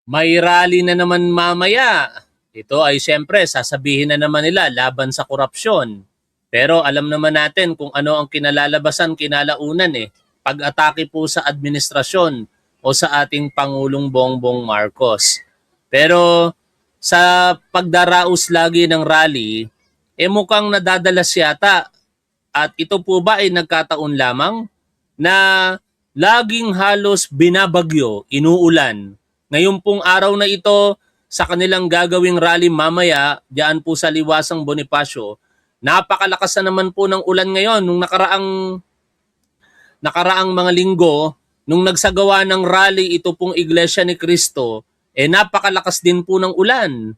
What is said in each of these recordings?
May rally na naman mamaya. Ito ay siyempre sasabihin na naman nila laban sa korupsyon. Pero alam naman natin kung ano ang kinalalabasan kinalaunan pag-atake po sa administrasyon o sa ating Pangulong Bongbong Marcos. Pero sa pagdaraos lagi ng rally, mukhang nadadalas yata. At ito po ba ay nagkataon lamang na laging halos binabagyo, inuulan. Ngayon pong araw na ito, sa kanilang gagawing rally mamaya, diyan po sa Liwasang Bonifacio, napakalakas na naman po ng ulan ngayon. Nung nakaraang mga linggo, nung nagsagawa ng rally ito pong Iglesia ni Cristo, napakalakas din po ng ulan.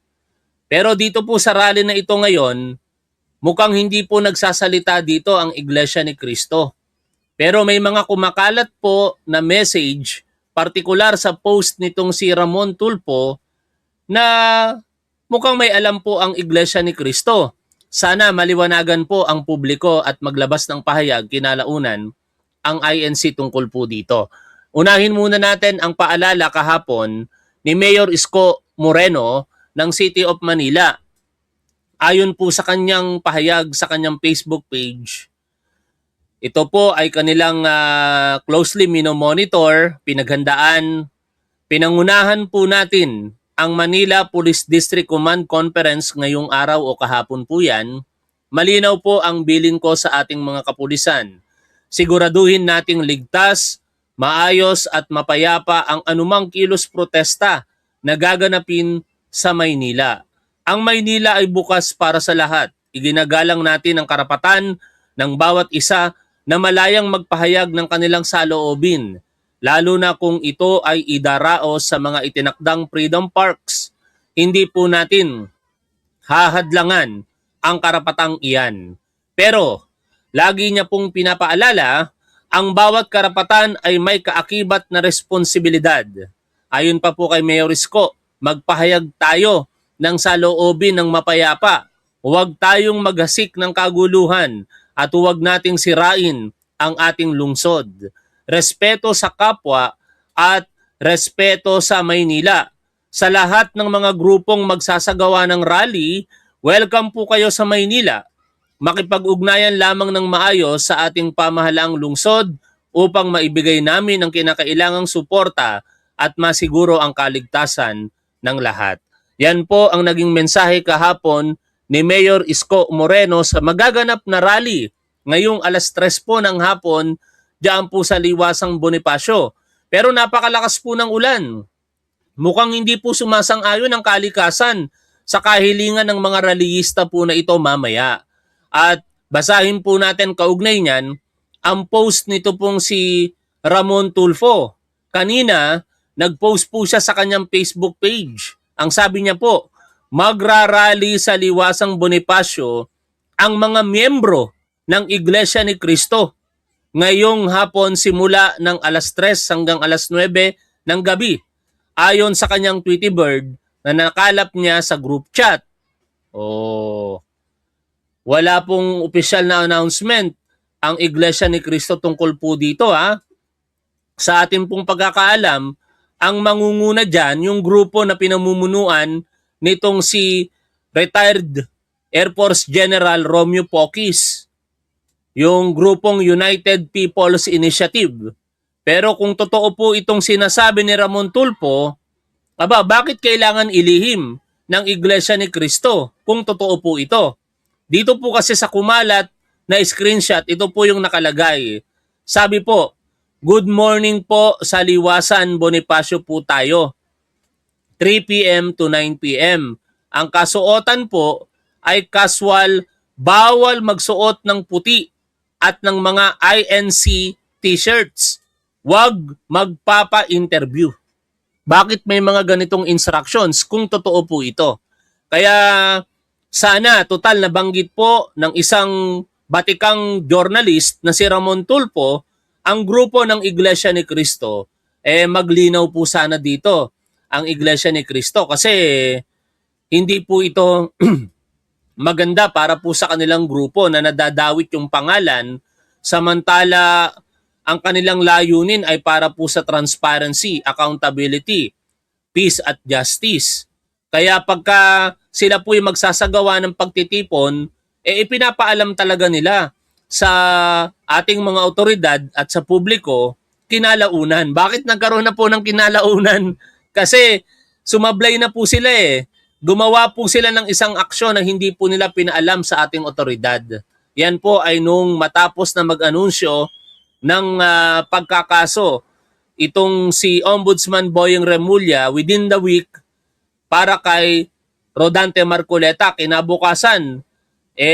Pero dito po sa rally na ito ngayon, mukhang hindi po nagsasalita dito ang Iglesia ni Cristo. Pero may mga kumakalat po na message, partikular sa post nitong si Ramon Tulfo, na mukhang may alam po ang Iglesia ni Cristo. Sana maliwanagan po ang publiko at maglabas ng pahayag kinalaunan ang INC tungkol po dito. Unahin muna natin ang paalala kahapon ni Mayor Isko Moreno ng City of Manila. Ayon po sa kanyang pahayag sa kanyang Facebook page, ito po ay kanilang closely minomonitor, pinaghandaan, pinangunahan po natin ang Manila Police District Command Conference ngayong araw o kahapon po yan. Malinaw po ang bilin ko sa ating mga kapulisan. Siguraduhin nating ligtas, maayos at mapayapa ang anumang kilos protesta na gaganapin sa Maynila. Ang Maynila ay bukas para sa lahat. Iginagalang natin ang karapatan ng bawat isa na malayang magpahayag ng kanilang saloobin, lalo na kung ito ay idaraos sa mga itinakdang freedom parks. Hindi po natin hahadlangan ang karapatang iyan. Pero, lagi niya pong pinapaalala, ang bawat karapatan ay may kaakibat na responsibilidad. Ayon pa po kay Mayor Isko, magpahayag tayo ng saloobin ng mapayapa. Huwag tayong maghasik ng kaguluhan at huwag nating sirain ang ating lungsod. Respeto sa kapwa at respeto sa Maynila. Sa lahat ng mga grupong magsasagawa ng rally, welcome po kayo sa Maynila. Makipag-ugnayan lamang ng maayos sa ating pamahalaang lungsod upang maibigay namin ang kinakailangang suporta at masiguro ang kaligtasan ng lahat. Yan po ang naging mensahe kahapon ni Mayor Isko Moreno sa magaganap na rally ngayong alas 3 po ng hapon diyan po sa Liwasang Bonifacio. Pero napakalakas po ng ulan. Mukhang hindi po sumasang-ayon ang kalikasan sa kahilingan ng mga rallyista po na ito mamaya. At basahin po natin kaugnay niyan ang post nito pong si Ramon Tulfo. Kanina, nag-post po siya sa kanyang Facebook page. Ang sabi niya po, magrarally sa Liwasang Bonifacio ang mga miyembro ng Iglesia ni Cristo ngayong hapon simula ng alas 3 hanggang alas 9 ng gabi. Ayon sa kanyang Tweety Bird na nakalap niya sa group chat. Wala pong opisyal na announcement ang Iglesia ni Cristo tungkol po dito Sa ating pong pagkakaalam, ang mangunguna dyan, yung grupo na pinamumunuan nitong si retired Air Force General Romeo Pocis, yung grupong United People's Initiative. Pero kung totoo po itong sinasabi ni Ramon Tulfo, bakit kailangan ilihim ng Iglesia ni Cristo kung totoo po ito? Dito po kasi sa kumalat na screenshot, ito po yung nakalagay. Sabi po, good morning po sa Liwasan Bonifacio po tayo. 3 p.m. to 9 p.m. Ang kasuotan po ay casual, bawal magsuot ng puti at ng mga INC t-shirts. Huwag magpapa-interview. Bakit may mga ganitong instructions kung totoo po ito? Kaya sana, total nabanggit po ng isang batikang journalist na si Ramon Tulfo, ang grupo ng Iglesia ni Cristo, maglinaw po sana dito ang Iglesia ni Cristo kasi hindi po ito maganda para po sa kanilang grupo na nadadawit yung pangalan, samantala ang kanilang layunin ay para po sa transparency, accountability. peace at justice. Kaya pagka sila po'y magsasagawa ng pagtitipon, ipinapaalam talaga nila sa ating mga otoridad at sa publiko kinalaunan. Bakit nagkaroon na po ng kinalaunan? Kasi sumablay na po sila eh. Gumawa po sila ng isang aksyon na hindi po nila pinaalam sa ating otoridad. Yan po ay nung matapos na mag-anunsyo ng pagkakaso itong si Ombudsman Boyeng Remulla within the week para kay Rodante Marcoleta. Kinabukasan,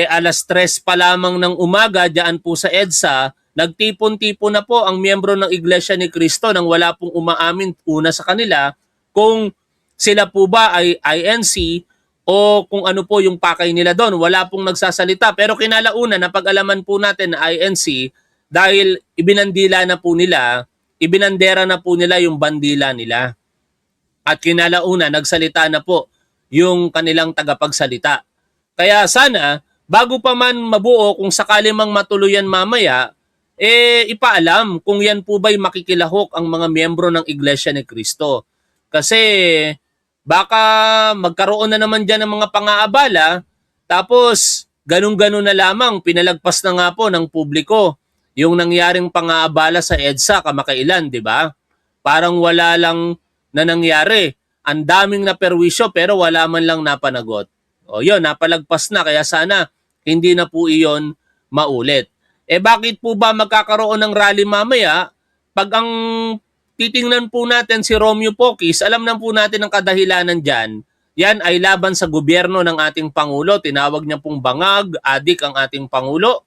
alas 3 pa lamang ng umaga diyan po sa EDSA, nagtipon-tipon na po ang miyembro ng Iglesia ni Cristo nang wala pong umaamin una sa kanila kung sila po ba ay INC o kung ano po yung pakay nila doon. Wala pong nagsasalita. Pero kinalaunan, napag-alaman po natin na INC dahil ibinandera na po nila yung bandila nila. At kinalauna, nagsalita na po yung kanilang tagapagsalita. Kaya sana, bago pa man mabuo, kung sakali mang matuluyan mamaya, ipaalam kung yan po ba'y makikilahok ang mga miyembro ng Iglesia ni Cristo. Kasi baka magkaroon na naman dyan ng mga pang-aabala, tapos ganun-ganun na lamang, pinalagpas na nga po ng publiko yung nangyaring pang-aabala sa EDSA kamakailan, di ba? Parang wala lang na nangyari. Ang daming naperwisyo pero wala man lang napanagot. O yun, napalagpas na, kaya sana hindi na po iyon maulit. Bakit po ba magkakaroon ng rally mamaya? Pag ang titingnan po natin si Romeo Pocis, alam na po natin ang kadahilanan dyan. Yan ay laban sa gobyerno ng ating Pangulo. Tinawag niya pong bangag, adik ang ating Pangulo.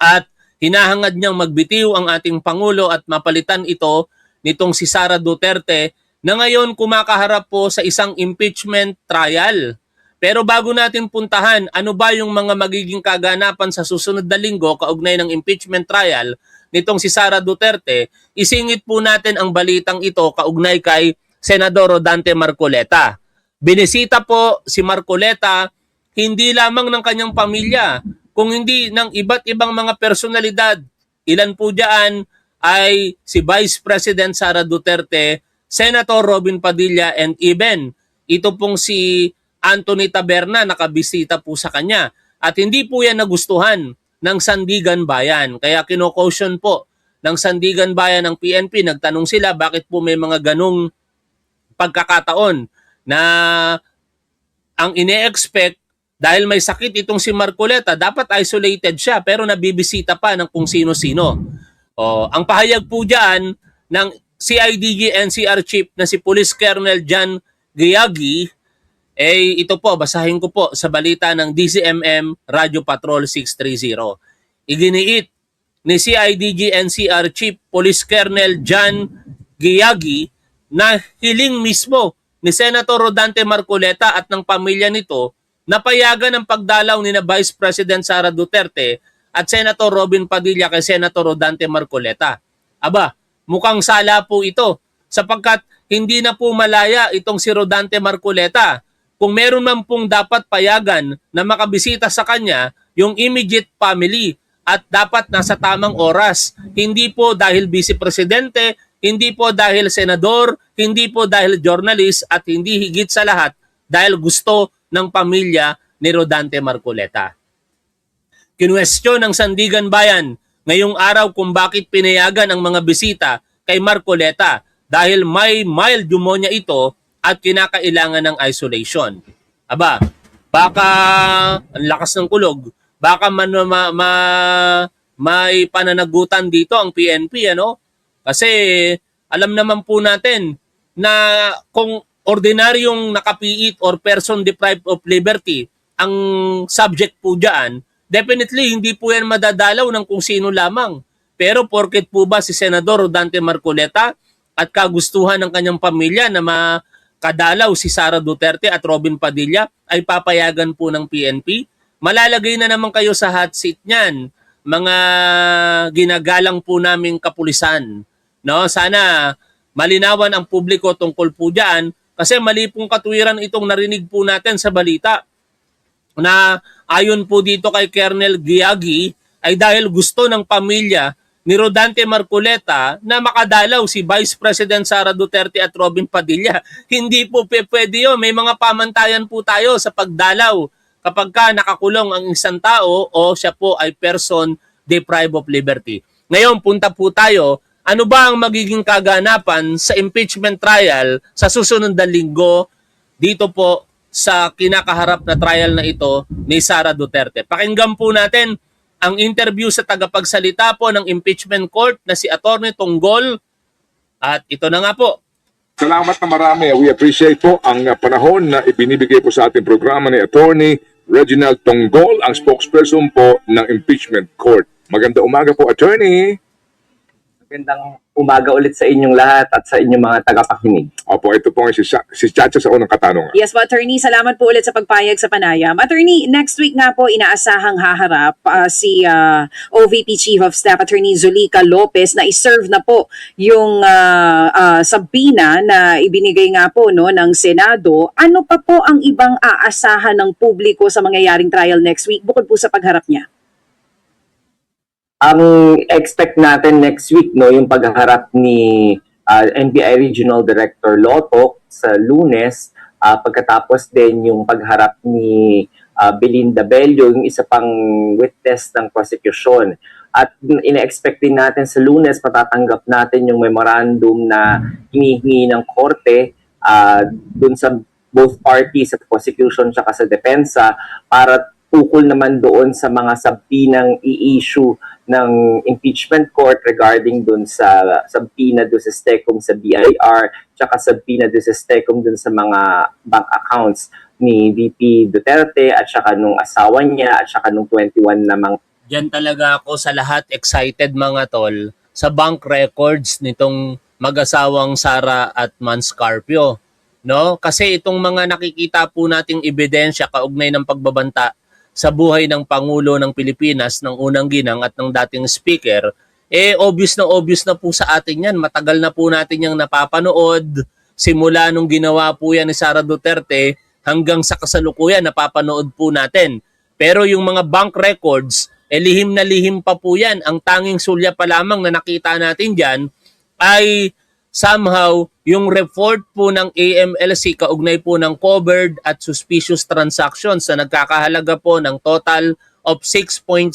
At hinahangad niyang magbitiw ang ating Pangulo at mapalitan ito nitong si Sara Duterte na ngayon kumakaharap po sa isang impeachment trial. Pero bago natin puntahan, ano ba yung mga magiging kaganapan sa susunod na linggo kaugnay ng impeachment trial nitong si Sara Duterte, isingit po natin ang balitang ito kaugnay kay Senador Rodante Marcoleta. Binisita po si Marcoleta hindi lamang ng kanyang pamilya, kung hindi ng iba't ibang mga personalidad. Ilan po diyan ay si Vice President Sara Duterte, Senator Robin Padilla, and even ito pong si Anthony Taberna, nakabisita po sa kanya. At hindi po yan nagustuhan ng Sandigan Bayan. Kaya kinokaution po ng Sandigan Bayan ng PNP. Nagtanong sila bakit po may mga ganong pagkakataon na ang ine-expect dahil may sakit itong si Marcoleta, dapat isolated siya pero nabibisita pa ng kung sino-sino. Ang pahayag po dyan ng CIDG NCR Chief na si Police Colonel John Giagi, ito po, basahin ko po sa balita ng DCMM Radio Patrol 630. Iginiit ni CIDG NCR Chief Police Colonel John Giagi na hiling mismo ni Senator Rodante Marcoleta at ng pamilya nito na payagan ang pagdalaw ni na Vice President Sara Duterte at Senator Robin Padilla kay Senator Rodante Marcoleta. Aba, mukhang sala po ito sapagkat hindi na po malaya itong si Rodante Marcoleta. Kung meron man pong dapat payagan na makabisita sa kanya, yung immediate family at dapat nasa tamang oras. Hindi po dahil vice presidente, hindi po dahil senador, hindi po dahil journalist at hindi higit sa lahat dahil gusto ng pamilya ni Rodante Marcoleta. Kinwestiyon ng Sandigan Bayan ngayong araw kung bakit pinayagan ang mga bisita kay Marcoleta dahil may mild pneumonia ito at kinakailangan ng isolation. Aba, baka ang lakas ng kulog, baka may pananagutan dito ang PNP, ano? Kasi alam naman po natin na kung ordinaryong nakapiit or person deprived of liberty ang subject po dyan, definitely hindi po yan madadalaw ng kung sino lamang. Pero porket po ba si Senador Rodante Marcoleta at kagustuhan ng kanyang pamilya na kadalaw si Sara Duterte at Robin Padilla ay papayagan po ng PNP. Malalagay na naman kayo sa hot seat niyan, mga ginagalang po naming kapulisan. No? Sana malinawan ang publiko tungkol po diyan kasi mali pong katwiran itong narinig po natin sa balita na ayon po dito kay Colonel Giagi ay dahil gusto ng pamilya ni Rodante Marcoleta na makadalaw si Vice President Sara Duterte at Robin Padilla. Hindi po pwede yun. May mga pamantayan po tayo sa pagdalaw kapag ka nakakulong ang isang tao o siya po ay person deprived of liberty. Ngayon, punta po tayo, ano ba ang magiging kaganapan sa impeachment trial sa susunod na linggo dito po sa kinakaharap na trial na ito ni Sara Duterte? Pakinggan po natin ang interview sa tagapagsalita po ng impeachment court na si Atty. Tonggol. At ito na nga po. Salamat na marami. We appreciate po ang panahon na ibinibigay po sa ating programa ni Atty. Reginald Tonggol, ang spokesperson po ng impeachment court. Maganda umaga po, Attorney. Magandang umaga ulit sa inyong lahat at sa inyong mga tagapakinig. Opo, ito po si Chacha sa unang katanungan. Yes po, Attorney. Salamat po ulit sa pagpayag sa panayam. Attorney, next week nga po inaasahang haharap si OVP Chief of Staff, Attorney Zolica Lopez, na iserve na po yung subpoena na ibinigay nga po ng Senado. Ano pa po ang ibang aasahan ng publiko sa mangyayaring trial next week bukod po sa pagharap niya? Ang expect natin next week yung pagharap ni NBI Regional Director Loto sa Lunes, pagkatapos din yung pagharap ni Belinda Bello, yung isa pang witness ng prosecution. At ina-expect din natin sa Lunes matatanggap natin yung memorandum na hinihingi ng korte dun sa both parties, sa prosecution at sa depensa, para tukol naman doon sa mga subpoenang i-issue ng impeachment court regarding dun sa subpoena dun sa STECOM sa BIR, tsaka subpoena dun sa STECOM dun sa mga bank accounts ni VP Duterte at saka nung asawa niya at saka nung 21 namang. Diyan talaga ako sa lahat excited mga tol sa bank records nitong mag-asawang Sara at Manscarpio. No? Kasi itong mga nakikita po nating ebidensya kaugnay ng pagbabanta sa buhay ng Pangulo ng Pilipinas, ng unang ginang at ng dating speaker, obvious na po sa atin yan. Matagal na po natin yung napapanood. Simula nung ginawa po yan ni Sara Duterte hanggang sa kasalukuyan, napapanood po natin. Pero yung mga bank records, lihim na lihim pa po yan. Ang tanging sulya pa lamang na nakita natin dyan ay somehow yung report po ng AMLC kaugnay po ng covered at suspicious transactions na nagkakahalaga po ng total of 6.7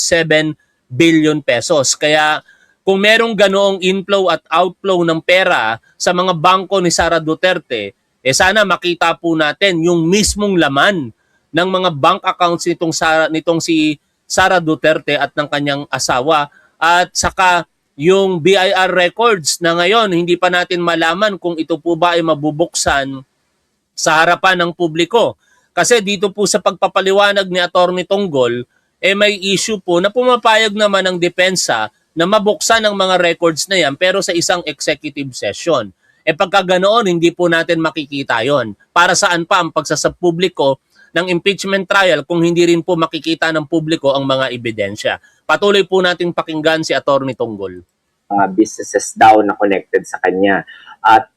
billion pesos. Kaya kung merong ganoong inflow at outflow ng pera sa mga bangko ni Sara Duterte, sana makita po natin yung mismong laman ng mga bank accounts nitong si Sara Duterte at ng kanyang asawa, at saka yung BIR records na ngayon hindi pa natin malaman kung ito po ba ay mabubuksan sa harapan ng publiko. Kasi dito po sa pagpapaliwanag ni Atty. Tonggol, may issue po na pumapayag naman ng depensa na mabuksan ang mga records na yan pero sa isang executive session. Pagka ganoon, hindi po natin makikita yon. Para saan pa ang pagsasapubliko ng impeachment trial kung hindi rin po makikita ng publiko ang mga ebidensya? Patuloy po nating pakinggan si Atty. Tonggol. Mga businesses daw na connected sa kanya. At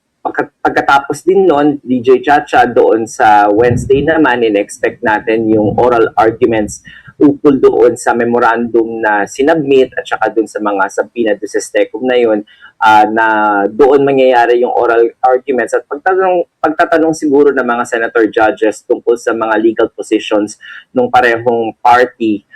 pagkatapos din noon, DJ Chacha, doon sa Wednesday naman, in-expect natin yung oral arguments ukol doon sa memorandum na sinubmit at saka doon sa mga subpoena doon sa STECOM na yun, na doon mangyayari yung oral arguments at pagtatanong siguro ng mga senator judges tungkol sa mga legal positions ng parehong party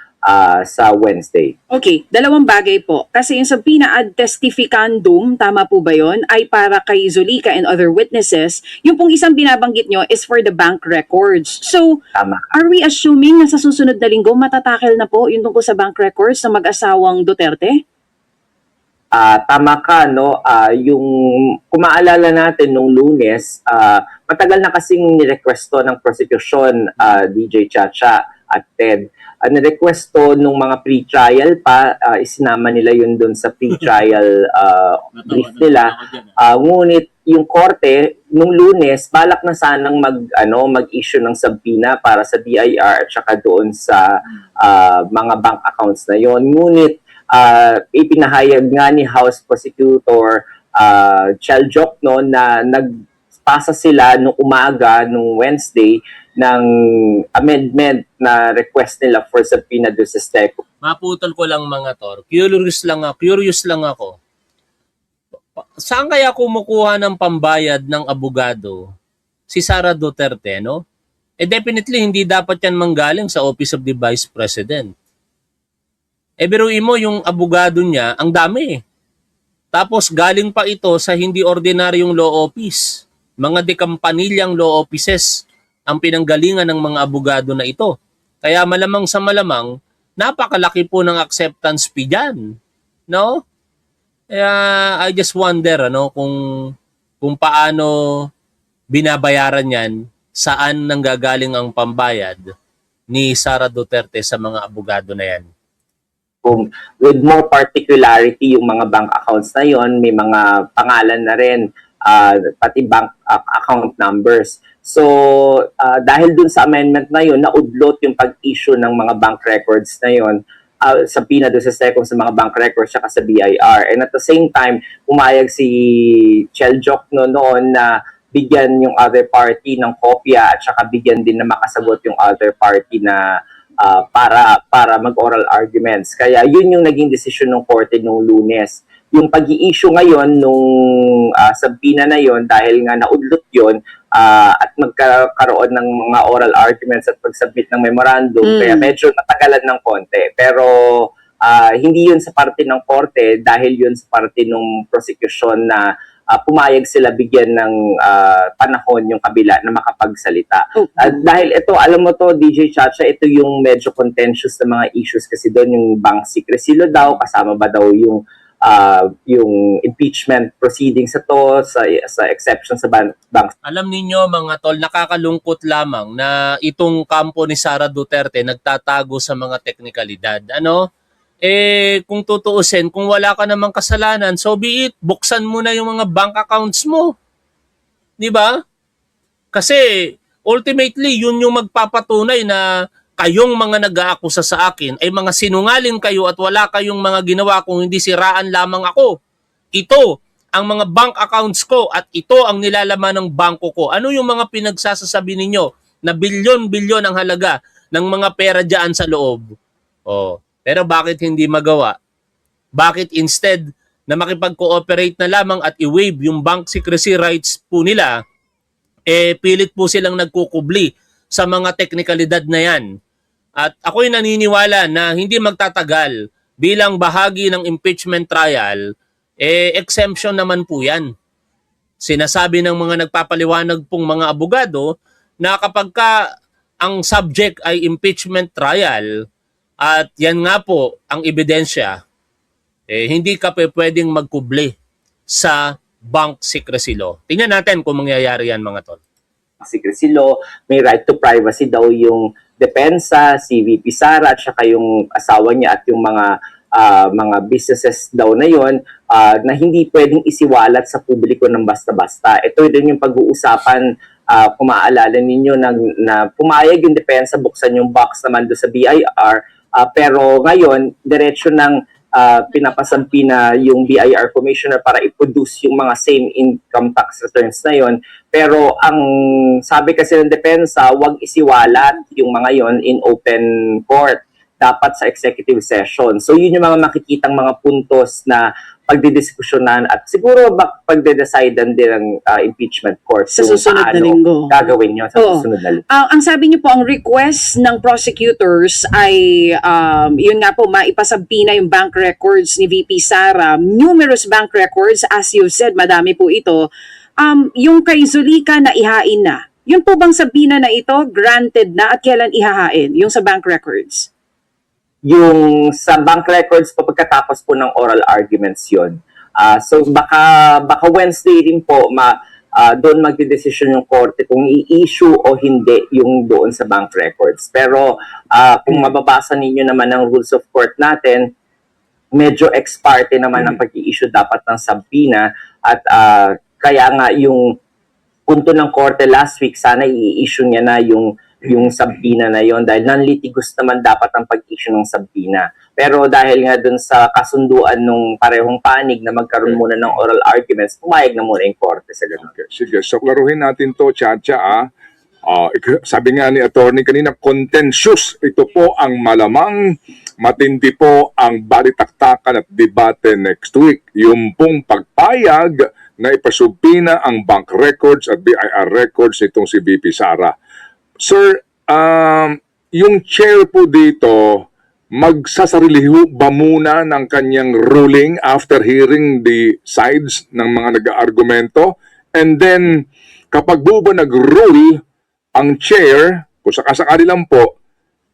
sa Wednesday. Okay, dalawang bagay po. Kasi yung subpoena ad testificandum, tama po ba yun, ay para kay Zolica and other witnesses. Yung pong isang binabanggit nyo is for the bank records. So, Tama. are we assuming na sa susunod na linggo matatakel na po yung tungkol sa bank records ng mag-asawang Duterte? Tama ka, no? Yung kung maalala natin nung Lunes, matagal na kasing nirequesto ng prosecution, DJ Chacha at Ted. Nirequest to nung mga pre-trial pa, isinama nila yun dun sa pre-trial brief nila. Ngunit yung korte nung Lunes, balak na sanang mag-issue ng subpoena para sa BIR at saka doon sa mga bank accounts na yon. Ngunit ipinahayag nga ni House Prosecutor Chel Jokno na nagpasa sila nung umaga nung Wednesday ng amendment na request nila for subpoena do sa STECO. Maputol ko lang mga tol. Curious lang ako. Saan kaya kumukuha ng pambayad ng abogado si Sara Duterte, no? Definitely hindi dapat yan manggaling sa Office of the Vice President. Biruin mo yung abogado niya, ang dami. Tapos galing pa ito sa hindi ordinaryong law office. Mga dekampanilyang law offices ang pinanggalingan ng mga abogado na ito. Kaya malamang sa malamang, napakalaki po ng acceptance fee dyan. No? Kaya I just wonder kung paano binabayaran yan, saan nanggagaling ang pambayad ni Sara Duterte sa mga abogado na yan. With more particularity yung mga bank accounts na yon, may mga pangalan na rin, pati bank account numbers. So dahil dun sa amendment na yon, naudlot yung pag-issue ng mga bank records na yon, sa PINA do sa SECO, sa mga bank records saka sa BIR. And at the same time, pumayag si Cheljok noon na bigyan yung other party ng kopya at saka bigyan din na makasagot yung other party na para mag-oral arguments. Kaya yun yung naging desisyon ng korte nung Lunes. Yung pag-i-issue ngayon nung subpoena na yon, dahil nga naudlot yon, at magkaroon ng mga oral arguments at pag-submit ng memorandum, kaya medyo natagalan ng konti. Pero hindi yun sa parte ng korte, dahil yun sa parte ng prosecution na pumayag sila bigyan ng panahon yung kabila na makapagsalita. Dahil ito, alam mo to, DJ Chacha, ito yung medyo contentious na mga issues kasi doon yung bank secrecy law daw, kasama ba daw yung impeachment proceedings sa exception sa bank. Alam ninyo mga tol, nakakalungkot lamang na itong kampo ni Sara Duterte nagtatago sa mga teknikalidad. Kung tutuusin, kung wala ka namang kasalanan, so be it, buksan mo na yung mga bank accounts mo. Di ba? Kasi ultimately, yun yung magpapatunay na kayong mga nag-aakusa sa akin ay mga sinungaling kayo at wala kayong mga ginawa kung hindi siraan lamang ako. Ito ang mga bank accounts ko at ito ang nilalaman ng bangko ko. Ano yung mga pinagsasasabi ninyo na bilyon-bilyon ang halaga ng mga pera dyan sa loob? Pero bakit hindi magawa? Bakit instead na makipag-cooperate na lamang at i-waive yung bank secrecy rights po nila, pilit po silang nagkukubli sa mga teknikalidad na yan. At ako'y naniniwala na hindi magtatagal bilang bahagi ng impeachment trial, exemption naman po yan. Sinasabi ng mga nagpapaliwanag pong mga abogado na kapag ang subject ay impeachment trial at yan nga po ang ebidensya, hindi ka pwedeng magkubli sa bank secrecy law. Tingnan natin kung mangyayari yan mga tol. Secrecy law, may right to privacy daw yung depensa, si VP Sara at saka yung asawa niya at yung mga businesses daw na yon, na hindi pwedeng isiwalat sa publiko ng basta-basta. Ito din yung pag-uusapan, kung maaalala ninyo na pumayag yung depensa, buksan yung box naman do sa BIR, pero ngayon diretso ng pinapasampi na yung BIR Commissioner para i-produce yung mga same income tax returns na yon. Pero ang sabi kasi ng depensa, wag isiwalat yung mga yon in open court. Dapat sa executive session. So yun yung mga makikitang mga puntos na pagdidiskusyonan at siguro pagde-decidean din ng impeachment court sa susunod na linggo. Gagawin nyo sa susunod na linggo. Ang sabi niyo po, ang request ng prosecutors ay yun nga po, maipasabina yung bank records ni VP Sara. Numerous bank records, as you said, madami po ito. Yung kay Zulika na ihain na. Yun po bang sabina na ito, granted na at kailan ihahain? Yung sa bank records? Yung sa bank records po pagkatapos po ng oral arguments yun. So baka Wednesday rin po doon magdedesisyon yung korte kung i-issue o hindi yung doon sa bank records. Pero kung mababasa ninyo naman ang rules of court natin, medyo ex parte naman ang pag-i-issue dapat ng subpoena at kaya nga yung punto ng korte last week, sana i-issue niya na yung subpoena na yon dahil non-litigious naman dapat ang pag-issue ng subpoena. Pero dahil nga dun sa kasunduan nung parehong panig na magkaroon muna ng oral arguments, pumayag na muna yung korte sa ganun. Okay, sige. So, klaruhin natin to, Chacha. Sabi nga ni attorney kanina, contentious. Ito po ang malamang matindi po ang balitaktakan at debate next week. Yung pong pagpayag na ipasubpina ang bank records at BIR records nitong si VP Sara. Sir, yung chair po dito, magsasarili ba muna ng kanyang ruling after hearing the sides ng mga nag-aargumento? And then, kapag po ba nag-rule ang chair, kung sakasakali lang po,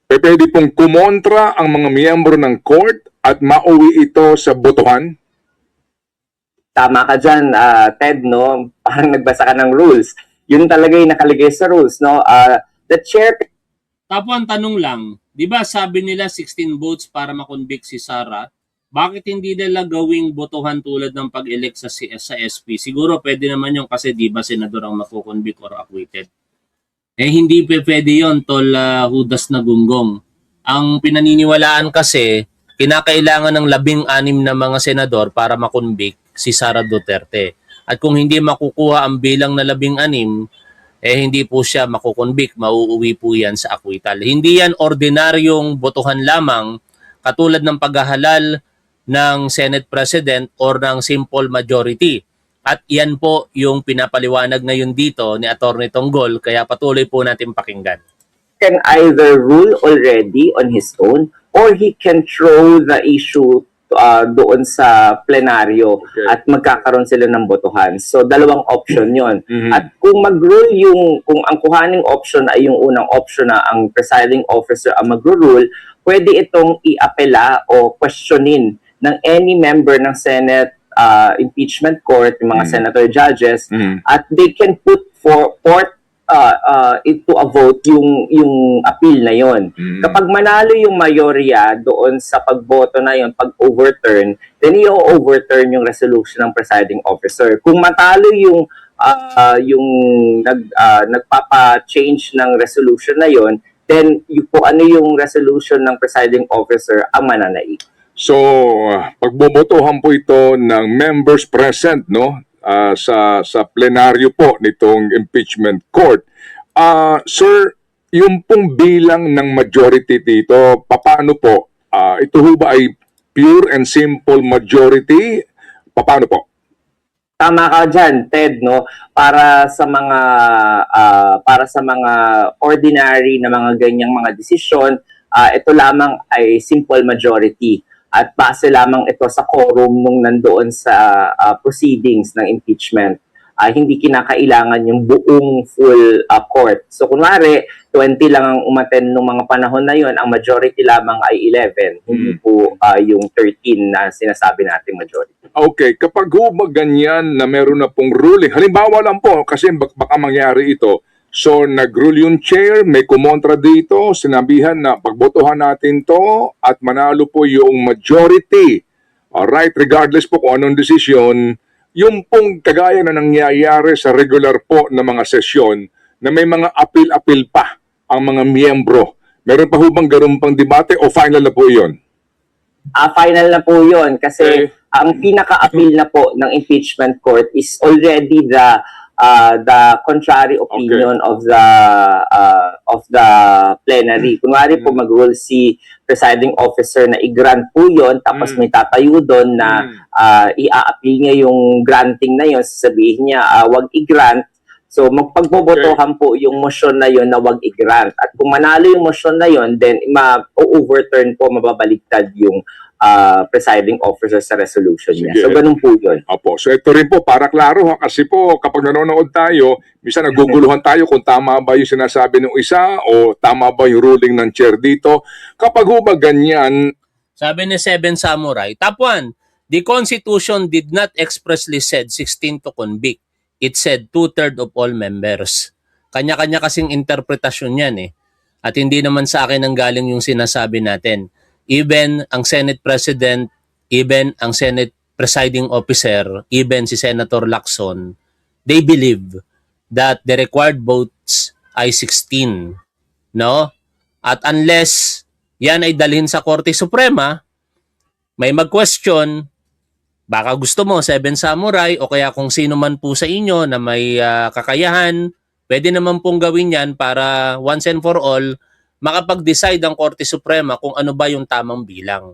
pwede pong kumontra ang mga miyembro ng court at mauwi ito sa botohan? Tama ka dyan, Ted, no? Parang nagbasa ka ng rules. Yun talaga yung nakalagay sa rules, no? The chair... Tapos ang tanong lang, di ba sabi nila 16 votes para makonvict si Sara? Bakit hindi nila gawing botohan tulad ng pag-elect sa SP? Siguro pwede naman yung kasi di ba senador ang makukonvict or acquitted. Hindi pwede yun, tol Hudas na gunggong. Ang pinaniniwalaan kasi, kinakailangan ng 16 na mga senador para makonvict si Sara Duterte. At kung hindi makukuha ang bilang na 16, hindi po siya makukonvict, mauuwi po yan sa acquittal. Hindi yan ordinaryong botohan lamang katulad ng paghahalal ng Senate President or ng simple majority. At yan po yung pinapaliwanag ngayon dito ni Atty. Tonggol, kaya patuloy po natin pakinggan. Can either rule already on his own or he can throw the issue doon sa plenaryo at magkakaroon sila ng botohan. So, dalawang option yon. At kung mag-rule kung ang kuhaning option ay yung unang option na ang presiding officer ang mag-rule, pwede itong i-apela o questionin ng any member ng Senate impeachment court, yung mga senator judges, at they can put forth into a vote yung appeal na yon. Kapag manalo yung mayorya doon sa pagboto na yon, pag-overturn, then i-overturn yung resolution ng presiding officer. Kung matalo yung nagpapa-change ng resolution na yon, then kung ano yung resolution ng presiding officer ang mananaig. So, pagbobotohan po ito ng members present, no? Sa plenaryo po nitong impeachment court. Sir, yung pong bilang ng majority dito, paano po? Ito ho ba ay pure and simple majority? Paano po? Tama ka dyan, Ted, no? Para sa mga ordinary na mga ganyang mga desisyon, ito lamang ay simple majority. At base lamang ito sa quorum nung nandoon sa proceedings ng impeachment. Hindi kinakailangan yung buong full court. So kunwari, 20 lang ang umattend nung mga panahon na yon, ang majority lamang ay 11. Hindi po yung 13 na sinasabi nating majority. Okay, kapag hubag ganyan na meron na pong ruling, halimbawa lang po, kasi baka mangyari ito, so nag-rule yung chair, may kumontra dito, sinabihan na pagbotohan natin to at manalo po yung majority. Alright, regardless po kung anong desisyon, yung pong kagaya na nangyayari sa regular po na mga sesyon na may mga appeal-appeal pa ang mga miyembro. Meron pa hubang ganun pang debate o final na po yun? Final na po yun kasi ang pinaka-appeal na po ng impeachment court is already the contrary opinion of the plenary. Kunwari po mag-rule si presiding officer na i-grant po yun, tapos may tatayo doon na i-a-appeal niya yung granting na yun, sasabihin niya wag i-grant. So magpagbobotohan po yung motion na yun na wag i-grant. At kung manalo yung motion na yun, then ma-overturn po, mababaliktad yung presiding officer sa resolution niya. Sige. So, ganun po yun. Opo. So ito rin po, para klaro ha, kasi po kapag nanonood tayo, minsan naguguluhan tayo kung tama ba yung sinasabi ng isa o tama ba yung ruling ng chair dito. Kapag ho ba ganyan, Sabi ni Seven Samurai, top 1, the Constitution did not expressly said 16 to convict. It said 2/3 of all members. Kanya-kanya kasing interpretasyon yan eh. At hindi naman sa akin ang galing yung sinasabi natin. Even ang Senate President, even ang Senate Presiding Officer, even si Senator Lacson, they believe that the required votes ay 16. No? At unless yan ay dalhin sa Korte Suprema, may mag-question, baka gusto mo, Seven Samurai, o kaya kung sino man po sa inyo na may kakayahan, pwede naman pong gawin yan para once and for all, makapag-decide ang Korte Suprema kung ano ba yung tamang bilang.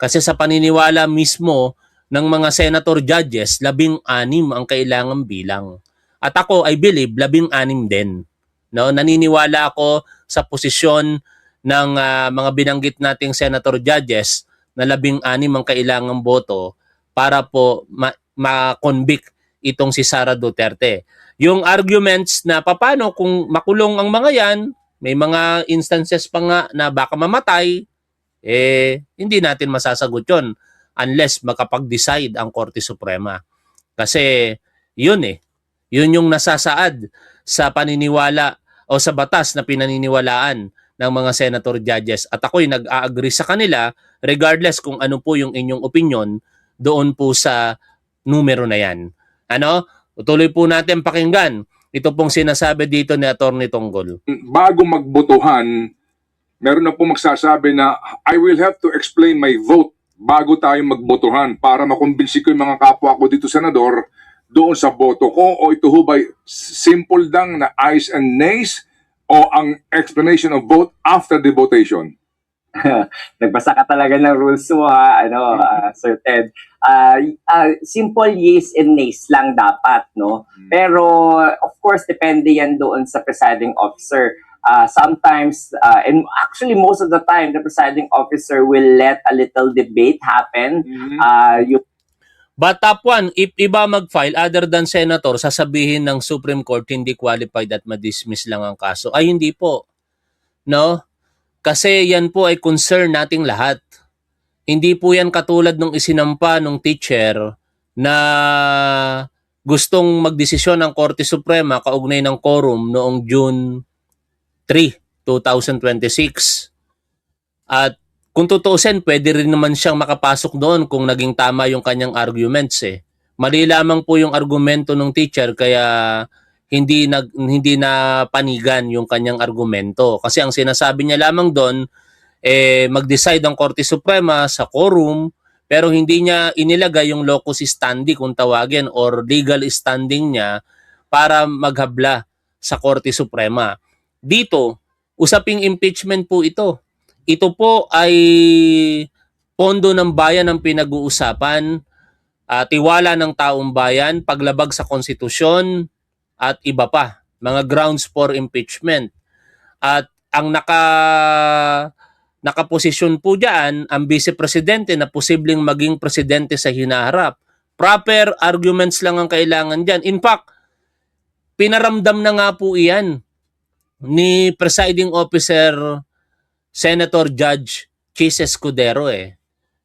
Kasi sa paniniwala mismo ng mga senator judges, 16 ang kailangang bilang. At ako, I believe, 16 din. No? Naniniwala ako sa posisyon ng mga binanggit nating senator judges na 16 ang kailangang boto para po ma-convict itong si Sara Duterte. Yung arguments na paano kung makulong ang mga yan, may mga instances pa nga na baka mamatay, hindi natin masasagot yon unless makapag-decide ang Korte Suprema. Kasi yun yun yung nasasaad sa paniniwala o sa batas na pinaniniwalaan ng mga senator judges. At ako'y nag-a-agree sa kanila regardless kung ano po yung inyong opinion doon po sa numero na yan. Ano? Tuloy po natin pakinggan. Ito pong sinasabi dito ni Atty. Tonggol. Bago magbotohan, meron na po magsasabi na I will have to explain my vote bago tayo magbotohan para makumbinsi ko yung mga kapwa ko dito, Senador, doon sa boto ko. O ito ho ba simple lang na ayes and nays o ang explanation of vote after the votation? Nagbasa ka talaga ng rules mo, Sir Ted. Simple yes and nays lang dapat, no? Pero of course depende yan doon sa presiding officer. Sometimes and actually most of the time the presiding officer will let a little debate happen. But top one, if iba mag-file other than senator, sasabihin ng Supreme Court hindi qualified at ma-dismiss lang ang kaso. Ay hindi po. No? Kasi yan po ay concern nating lahat. Hindi po yan katulad nung isinampa nung teacher na gustong magdesisyon ng Korte Suprema kaugnay ng quorum noong June 3, 2026. At kung tutuusin, pwede rin naman siyang makapasok doon kung naging tama yung kanyang arguments Mali lamang po yung argumento ng teacher kaya hindi na panigan yung kanyang argumento. Kasi ang sinasabi niya lamang doon, mag-decide ang Korte Suprema sa quorum, pero hindi niya inilagay yung locus standi kung tawagin or legal standing niya para maghabla sa Korte Suprema. Dito, usaping impeachment po ito. Ito po ay pondo ng bayan ang pinag-uusapan, tiwala ng taong bayan, paglabag sa konstitusyon, at iba pa, mga grounds for impeachment. At ang nakaposisyon po diyan ang Vice Presidente na posibleng maging presidente sa hinaharap. Proper arguments lang ang kailangan diyan. In fact, pinaramdam na nga po iyan ni Presiding Officer Senator Judge Chis Escudero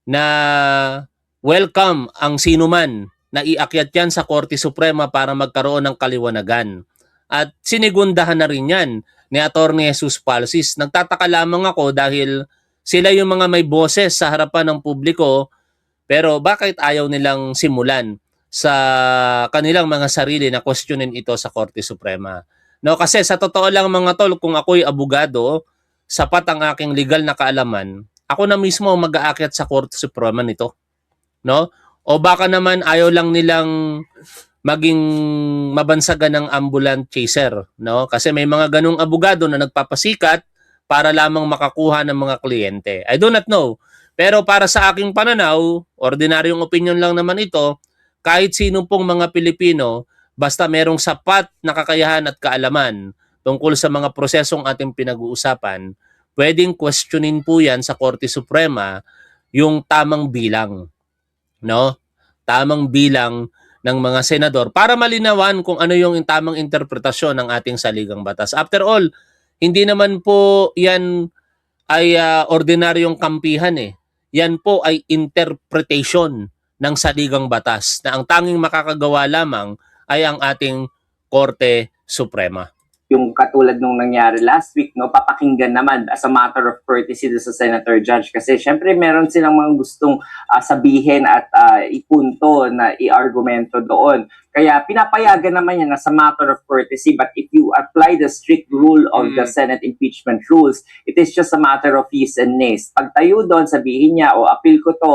na welcome ang sinuman na iakyat yan sa Korte Suprema para magkaroon ng kaliwanagan. At sinigundahan na rin yan ni Atty. Jesus Palsis. Nagtataka lamang ako dahil sila yung mga may boses sa harapan ng publiko, pero bakit ayaw nilang simulan sa kanilang mga sarili na questionin ito sa Korte Suprema? No, kasi sa totoo lang mga tol, kung ako'y abogado, sapat ang aking legal na kaalaman, ako na mismo mag-aakyat sa Korte Suprema nito. No? O baka naman ayaw lang nilang maging mabansagan ng ambulance chaser, no? Kasi may mga ganung abogado na nagpapasikat para lamang makakuha ng mga kliyente. I do not know. Pero para sa aking pananaw, ordinaryong opinion lang naman ito, kahit sino pong mga Pilipino, basta merong sapat na kakayahan at kaalaman tungkol sa mga prosesong ating pinag-uusapan, pwedeng questionin po yan sa Korte Suprema yung tamang bilang. No? Tamang bilang ng mga senador para malinawan kung ano yung tamang interpretasyon ng ating saligang batas. After all, hindi naman po yan ay ordinaryong kampihan Yan po ay interpretation ng saligang batas na ang tanging makakagawa lamang ay ang ating Korte Suprema. Yung katulad nung nangyari last week, no, papakinggan naman as a matter of courtesy sa Senator Judge kasi syempre meron silang mga gustong sabihin at ipunto na i-argumento doon. Kaya pinapayagan naman yan as a matter of courtesy, but if you apply the strict rule of the Senate impeachment rules, it is just a matter of yes and nays. Pag tayo doon, sabihin niya, appeal ko to,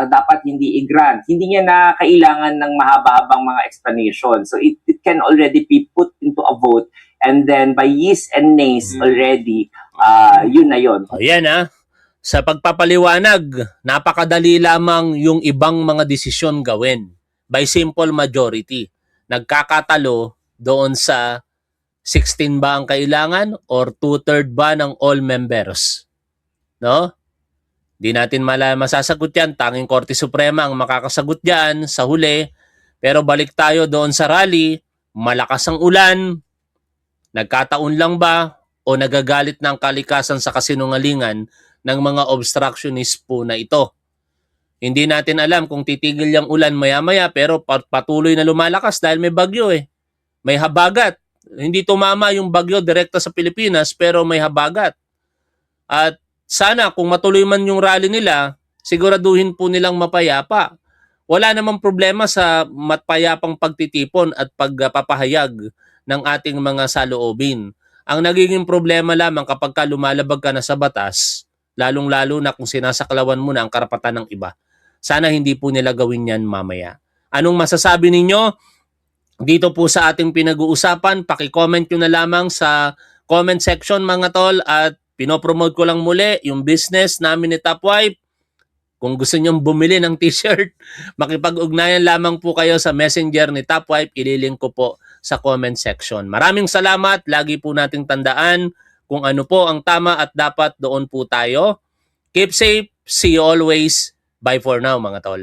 dapat hindi i-grant. Hindi niya na kailangan ng mahaba-habang mga explanation. So it can already be put into a vote And then by yeas and nays already, yun na yun. O yan sa pagpapaliwanag, napakadali lamang yung ibang mga desisyon gawin by simple majority. Nagkakatalo doon sa 16 ba ang kailangan or 2/3 ba ng all members? No? Di natin masasagot yan. Tanging Korte Suprema ang makakasagot yan sa huli. Pero balik tayo doon sa rally, malakas ang ulan, nagkataon lang ba o nagagalit ng kalikasan sa kasinungalingan ng mga obstructionist po na ito? Hindi natin alam kung titigil yung ulan maya-maya pero patuloy na lumalakas dahil may bagyo May habagat. Hindi tumama yung bagyo direkta sa Pilipinas pero may habagat. At sana kung matuloy man yung rally nila, siguraduhin po nilang mapayapa. Wala namang problema sa mapayapang pagtitipon at pagpapahayag ng ating mga saloobin. Ang nagiging problema lamang kapag lumalabag ka na sa batas, lalong-lalo na kung sinasaklawan mo na ang karapatan ng iba. Sana hindi po nila gawin yan mamaya. Anong masasabi ninyo dito po sa ating pinag-uusapan? Paki-comment nyo na lamang sa comment section mga tol, at pinopromote ko lang muli yung business namin ni Topwife. Kung gusto nyong bumili ng t-shirt, makipag-ugnayan lamang po kayo sa messenger ni Topwife. Ililink ko po sa comment section. Maraming salamat. Lagi po nating tandaan kung ano po ang tama at dapat, doon po tayo. Keep safe. See you always. Bye for now mga tol.